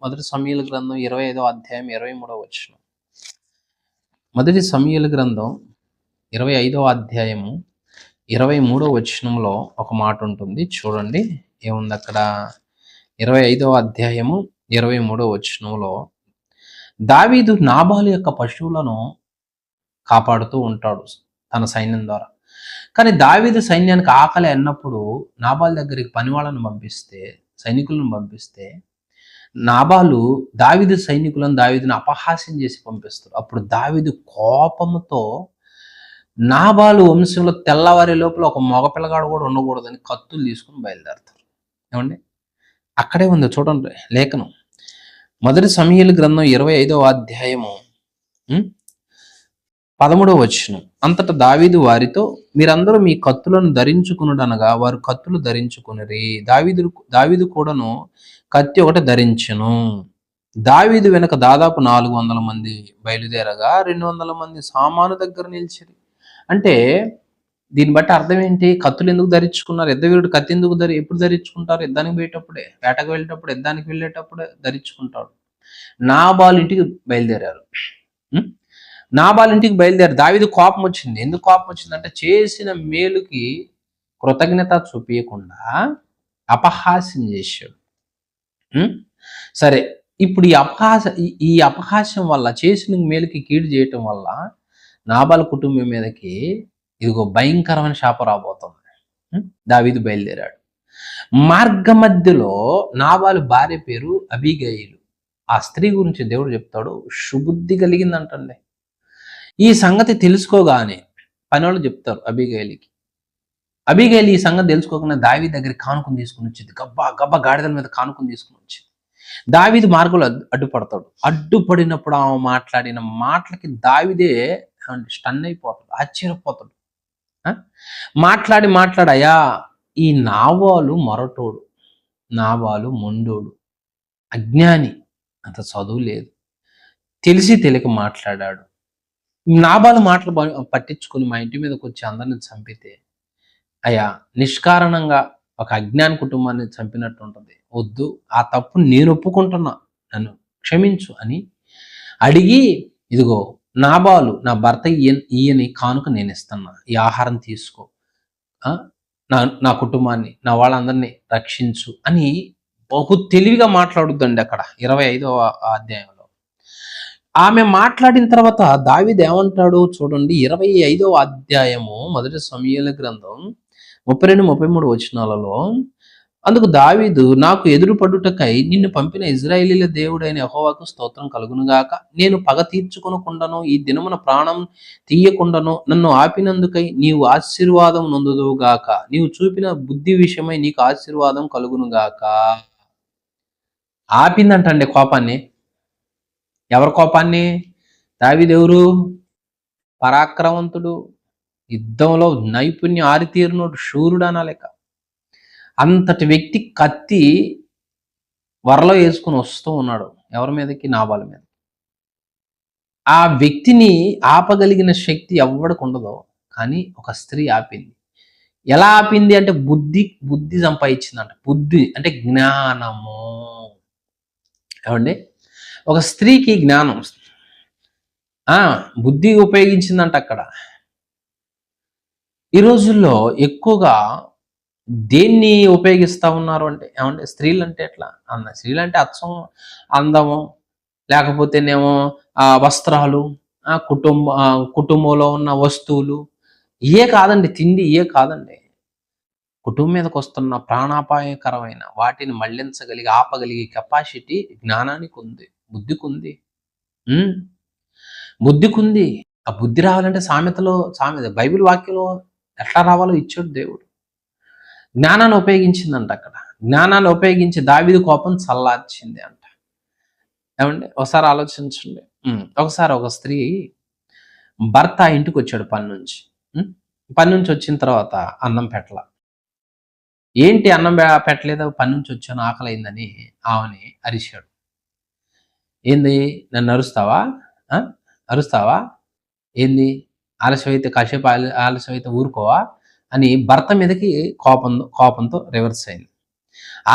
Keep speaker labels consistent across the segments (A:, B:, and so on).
A: మొదటి సమూయేలు గ్రంథం 25వ అధ్యాయం 23వ వచనం. మొదటి సమూయేలు గ్రంథం 25వ అధ్యాయము 23వ వచనంలో ఒక మాట ఉంటుంది చూడండి. ఏముంది అక్కడ? 25వ అధ్యాయము 23వ వచనంలో దావీదు నాబాలు యొక్క పశువులను కాపాడుతూ ఉంటాడు తన సైన్యం ద్వారా. కానీ దావీదు సైన్యానికి ఆకలి అన్నప్పుడు నాబాలు దగ్గరికి పనివాళ్ళను పంపిస్తే, సైనికులను పంపిస్తే, నాబాలు దావీదు సైనికులను దావీదుని అపహాస్యం చేసి పంపిస్తారు. అప్పుడు దావీదు కోపంతో నాబాలు వంశంలో తెల్లవారి లోపల ఒక మగ పిల్లగాడు కూడా ఉండకూడదని కత్తులు తీసుకుని బయలుదేరతారు. ఏమండి? అక్కడే ఉంది చూడండి లేఖనం. మొదటి సమూయేలు గ్రంథం 25వ అధ్యాయము 13వ వచనం. అంతటా దావీదు వారితో, మీరందరూ మీ కత్తులను ధరించుకునుడనగా వారు కత్తులు ధరించుకునిరి. దావీదు కూడాను కత్తి ఒకటి ధరించెను. దావీదు వెనక దాదాపు 400 మంది బయలుదేరగా 200 మంది సామాను దగ్గర నిలిచిరి. అంటే దీన్ని బట్టి అర్థం ఏంటి? కత్తులు ఎందుకు ధరించుకున్నారు? యుద్ధవీరుడు కత్తి ఎందుకు ఎప్పుడు ధరించుకుంటారు? యుద్ధానికి పోయేటప్పుడే, వేటకు వెళ్ళేటప్పుడు, యుద్ధానికి వెళ్ళేటప్పుడే ధరించుకుంటాడు. నాబాలు ఇంటికి బయలుదేరారు. నాబాలు ఇంటికి బయలుదేరి దావీదు కోపం వచ్చింది. ఎందుకు కోపం వచ్చిందంటే చేసిన మేలుకి కృతజ్ఞత చూపించకుండా అపహాస్యం చేశాడు. సరే, ఇప్పుడు ఈ అపహాస్యం వల్ల, చేసిన మేలుకి కీడు చేయటం వల్ల నాబాలు కుటుంబం మీదకి ఇదిగో భయంకరమైన శాపం రాబోతుంది. దావీదు బయలుదేరాడు. మార్గ మధ్యలో నాబాలు భార్య పేరు అబీగయీలు. ఆ స్త్రీ గురించి దేవుడు చెప్తాడు, సుబుద్ధి కలిగిందంటండి. ఈ సంగతి తెలుసుకోగానే పనివాళ్ళు చెప్తారు అబీగయీలుకి. అబీగయీలు ఈ సంగతి తెలుసుకోకుండా దావీదు దగ్గరికి కానుకను తీసుకుని వచ్చింది. గబ్బా గాడిదల మీద కానుకను తీసుకుని వచ్చింది. దావీదు మార్గంలో అడ్డుపడతాడు. అడ్డుపడినప్పుడు ఆమె మాట్లాడిన మాటలకి దావీదే స్టన్ అయిపోతాడు, ఆశ్చర్యపోతాడు. మాట్లాడయా, ఈ నాబాలు మొరటోడు, నాబాలు మొండోడు, అజ్ఞాని, అంత చదువు లేదు, తెలిసి తెలియక మాట్లాడాడు. నాబాలు మాటలు పట్టించుకొని మా ఇంటి మీదకి వచ్చి అందరిని చంపితే, అయ్యా నిష్కారణంగా ఒక అజ్ఞాని కుటుంబాన్ని చంపినట్టు ఉంటుంది, వద్దు, ఆ తప్పు నేను ఒప్పుకుంటున్నా, నన్ను క్షమించు అని అడిగి, ఇదిగో నాబాలు నా భర్త ఈయని కానుక నేను ఇస్తున్నా, ఈ ఆహారం తీసుకో, నా కుటుంబాన్ని, నా వాళ్ళందరినీ రక్షించు అని బహు తెలివిగా మాట్లాడుద్దండి అక్కడ 25వ అధ్యాయంలో. ఆమె మాట్లాడిన తర్వాత దావీదు ఏమంటాడు చూడండి. 25వ అధ్యాయము మొదటి సమూయేలు గ్రంథం 32-33 వచనాలలో, అందుకు దావీదు, నాకు ఎదురుపడుటకై నిన్ను పంపిన ఇజ్రాయేలీల దేవుడైన యెహోవాకు స్తోత్రం కలుగునుగాక. నేను పగ తీర్చుకొనకుండాను ఈ దినమున ప్రాణం తీయకుండాను నన్ను ఆపినందుకై నీవు ఆశీర్వాదం నొందుదువుగాక. నీవు చూపిన బుద్ధి విషయమై నీకు ఆశీర్వాదం కలుగునుగాక. ఆపిందంటండి కోపాన్ని. ఎవరి కోపాన్ని? దావీదు ఎవరు? పరాక్రమవంతుడు, యుద్ధంలో నైపుణ్యం ఆరితీరినోడు, శూరుడు అనాలేక. అంతటి వ్యక్తి కత్తి వరలో వేసుకుని వస్తూ ఉన్నాడు. ఎవరి మీదకి? నాబాల మీద. ఆ వ్యక్తిని ఆపగలిగిన శక్తి ఎవరికి ఉండదో, కానీ ఒక స్త్రీ ఆపింది. ఎలా ఆపింది అంటే బుద్ధి సంపాదించిందంట. బుద్ధి అంటే జ్ఞానము. ఏమండి? ఒక స్త్రీకి జ్ఞానం, బుద్ధి ఉపయోగించిందంట అక్కడ. ఈ రోజుల్లో ఎక్కువగా దేన్ని ఉపయోగిస్తూ ఉన్నారు అంటే, ఏమంటే స్త్రీలు అంటే ఎట్లా? స్త్రీలు అంటే అచ్చం అందము, లేకపోతేనేమో వస్త్రాలు, కుటుంబంలో ఉన్న వస్తువులు, ఇయే కాదండి, తిండి ఇయే కాదండి. కుటుంబం మీదకి వస్తున్న ప్రాణాపాయకరమైన వాటిని మళ్లించగలిగి ఆపగలిగే కెపాసిటీ జ్ఞానానికి ఉంది, బుద్ధికి ఉంది. ఆ బుద్ధి రావాలంటే సామెత బైబిల్ వాక్యంలో ఎట్లా రావాలో ఇచ్చాడు దేవుడు. జ్ఞానాన్ని ఉపయోగించిందంట అక్కడ. జ్ఞానాన్ని ఉపయోగించి దావీదు కోపం చల్లార్చింది అంట. ఏమండి? ఒకసారి ఆలోచించండి. ఒకసారి ఒక స్త్రీ భర్త ఇంటికి వచ్చాడు పని నుంచి వచ్చిన తర్వాత అన్నం పెట్టల. ఏంటి అన్నం పెట్టలేదు? పని నుంచి వచ్చాను, ఆకలి అయిందని ఆమెని అరిశాడు. ఏంది, నన్ను అరుస్తావా? ఏంది ఆలస్యం అయితే, కాసేపు ఆలస్యం అయితే ఊరుకోవా అని భర్త మీదకి కోపంతో రివర్స్ అయింది.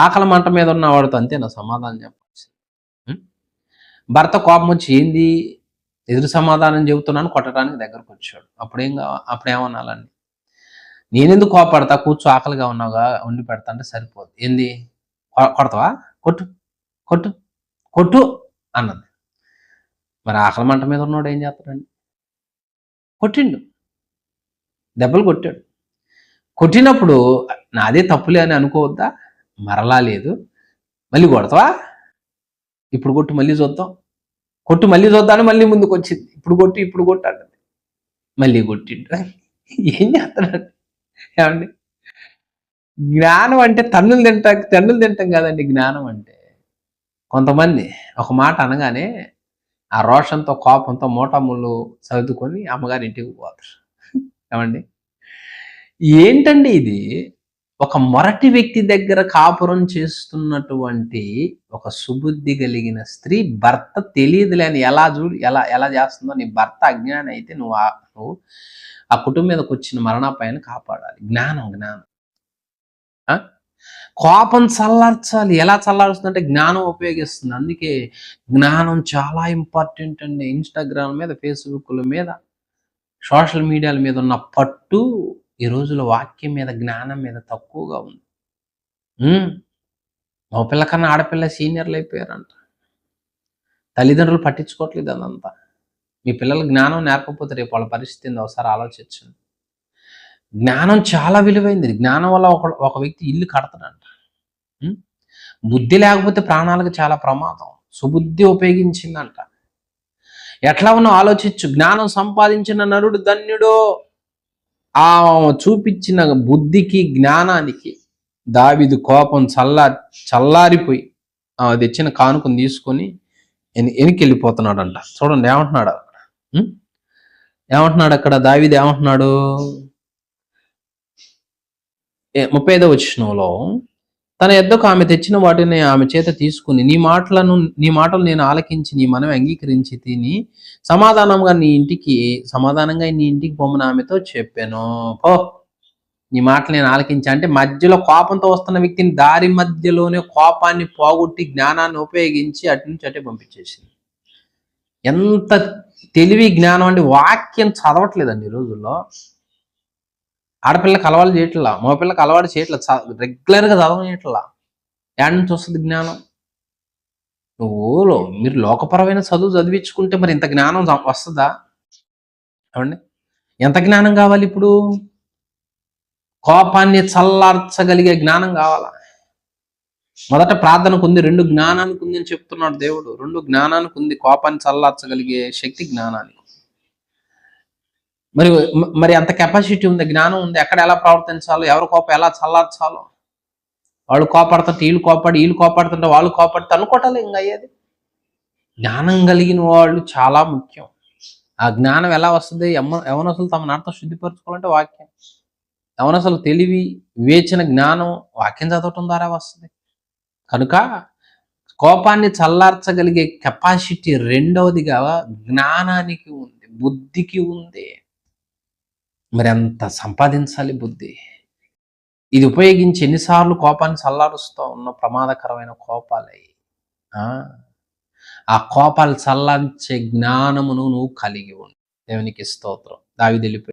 A: ఆకలి మంట మీద ఉన్న వాడితో అంతే నా సమాధానం చెప్పాల్సింది. భర్త కోపం వచ్చి ఏంది ఎదురు సమాధానం చెబుతున్నాను కొట్టడానికి దగ్గరకు వచ్చాడు. అప్పుడేమనాలండి? నేనెందుకు కోపడతా, కూర్చో ఆకలిగా ఉన్నావుగా వండి పెడతా అంటే సరిపోదు. ఏంది కొడతావా, కొట్టు కొట్టు కొట్టు అన్నది. మరి ఆకలి మంట మీద ఉన్నవాడు ఏం చేస్తాడండి? కొట్టిండు, దెబ్బలు కొట్టాడు. కొట్టినప్పుడు నాదే తప్పులే అని అనుకోవద్దా? మరలా లేదు, మళ్ళీ కొడతావా, ఇప్పుడు కొట్టు మళ్ళీ చూద్దాం, కొట్టు మళ్ళీ చూద్దామని మళ్ళీ ముందుకు వచ్చింది. ఇప్పుడు కొట్టు అంటది. మళ్ళీ కొట్టిండు. ఏం చేస్తాడండి? ఏమండి, జ్ఞానం అంటే తన్నులు తింటాం కదండి. జ్ఞానం అంటే కొంతమంది ఒక మాట అనగానే ఆ రోషంతో కోపంతో మోటాముళ్ళు సర్దుకొని అమ్మగారి ఇంటికి పోతారు. ఏమండి, ఏంటండి ఇది? ఒక మొరటి వ్యక్తి దగ్గర కాపురం చేస్తున్నటువంటి ఒక సుబుద్ధి కలిగిన స్త్రీ భర్త తెలియదులే అని ఎలా ఎలా చేస్తుందో, నీ భర్త అజ్ఞాని అయితే నువ్వు ఆ కుటుంబం మీదకి వచ్చిన మరణాపాయాన్ని కాపాడాలి. జ్ఞానం జ్ఞానం కోపం చల్లార్చాలి. ఎలా చల్లారుస్తుందంటే జ్ఞానం ఉపయోగిస్తుంది. అందుకే జ్ఞానం చాలా ఇంపార్టెంట్ అండి. ఇన్స్టాగ్రామ్ మీద, ఫేస్బుక్ల మీద, సోషల్ మీడియాల మీద ఉన్న పట్టు ఈ రోజుల్లో వాక్యం మీద, జ్ఞానం మీద తక్కువగా ఉంది. మగ పిల్ల కన్నా ఆడపిల్ల సీనియర్లు అయిపోయారంట. తల్లిదండ్రులు పట్టించుకోవట్లేదు అదంతా. మీ పిల్లలు జ్ఞానం నేర్పకపోతే రేపు వాళ్ళ పరిస్థితి ఏందో ఒకసారి ఆలోచించండి. జ్ఞానం చాలా విలువైంది. జ్ఞానం వల్ల ఒక వ్యక్తి ఇల్లు కడతాడంట. బుద్ధి లేకపోతే ప్రాణాలకు చాలా ప్రమాదం. సుబుద్ధి ఉపయోగించిందంట. ఎట్లా ఉన్నా ఆలోచించు. జ్ఞానం సంపాదించిన నరుడు ధన్యుడో. ఆ చూపించిన బుద్ధికి, జ్ఞానానికి దావీదు కోపం చల్లారిపోయి తెచ్చిన కానుకను తీసుకొని వెనక్కి వెళ్ళిపోతున్నాడంట. చూడండి ఏమంటున్నాడు అక్కడ దావీదు ఏమంటున్నాడు? 35వ వచనంలో, తన యొద్దకు ఆమె తెచ్చిన వాటిని ఆమె చేత తీసుకుని, నీ మాటలు నేను ఆలకించి నీ మనవి అంగీకరించి తిని సమాధానంగా నీ ఇంటికి పొమ్మని ఆమెతో చెప్పాను. ఓ, నీ మాటలు నేను ఆలకించా అంటే మధ్యలో కోపంతో వస్తున్న వ్యక్తిని దారి మధ్యలోనే కోపాన్ని పోగొట్టి జ్ఞానాన్ని ఉపయోగించి అటు నుంచి అటే పంపించేసింది. ఎంత తెలివి జ్ఞానం అండి. వాక్యం చదవట్లేదండి ఈ రోజుల్లో. ఆడపిల్లకి అలవాటు చేయట్లా, మగపిల్లకి అలవాటు చేయట్లా, రెగ్యులర్గా చదవట్లా. యాడ్ నుంచి వస్తుంది జ్ఞానం? మీరు లోకపరమైన చదువు చదివించుకుంటే మరి ఇంత జ్ఞానం వస్తుందా? ఏమండి, ఎంత జ్ఞానం కావాలి ఇప్పుడు? కోపాన్ని చల్లార్చగలిగే జ్ఞానం కావాలా? మొదట ప్రార్థనకు ఉంది, 2 జ్ఞానానికి ఉంది అని చెప్తున్నాడు దేవుడు. 2 జ్ఞానానికి ఉంది, కోపాన్ని చల్లార్చగలిగే శక్తి జ్ఞానానికి. మరి అంత కెపాసిటీ ఉంది, జ్ఞానం ఉంది. ఎక్కడ ఎలా ప్రవర్తించాలో, ఎవరి కోపం ఎలా చల్లార్చాలో, వాళ్ళు కోపడుతుంటే వీళ్ళు కోపడుతుంటే వాళ్ళు కోపడితే అనుకోవటాలే ఇంకా అయ్యేది. జ్ఞానం కలిగిన వాళ్ళు చాలా ముఖ్యం. ఆ జ్ఞానం ఎలా వస్తుంది? యవనస్తులు తమ నాటతో శుద్ధిపరచుకోవాలంటే వాక్యం. యవనస్తులు తెలివి, వివేచన, జ్ఞానం వాక్యం చదవటం ద్వారా వస్తుంది. కనుక కోపాన్ని చల్లార్చగలిగే కెపాసిటీ రెండవదిగా జ్ఞానానికి ఉంది, బుద్ధికి ఉంది. మరి అంత సంపాదించాలి బుద్ధి. ఇది ఉపయోగించి ఎన్నిసార్లు కోపాన్ని చల్లారుస్తూ ఉన్న ప్రమాదకరమైన కోపాలై. ఆ కోపాలు చల్లార్చే జ్ఞానమును నువ్వు కలిగి ఉండు. దేవునికి స్తోత్రం. దావీదు వెళ్ళిపోయి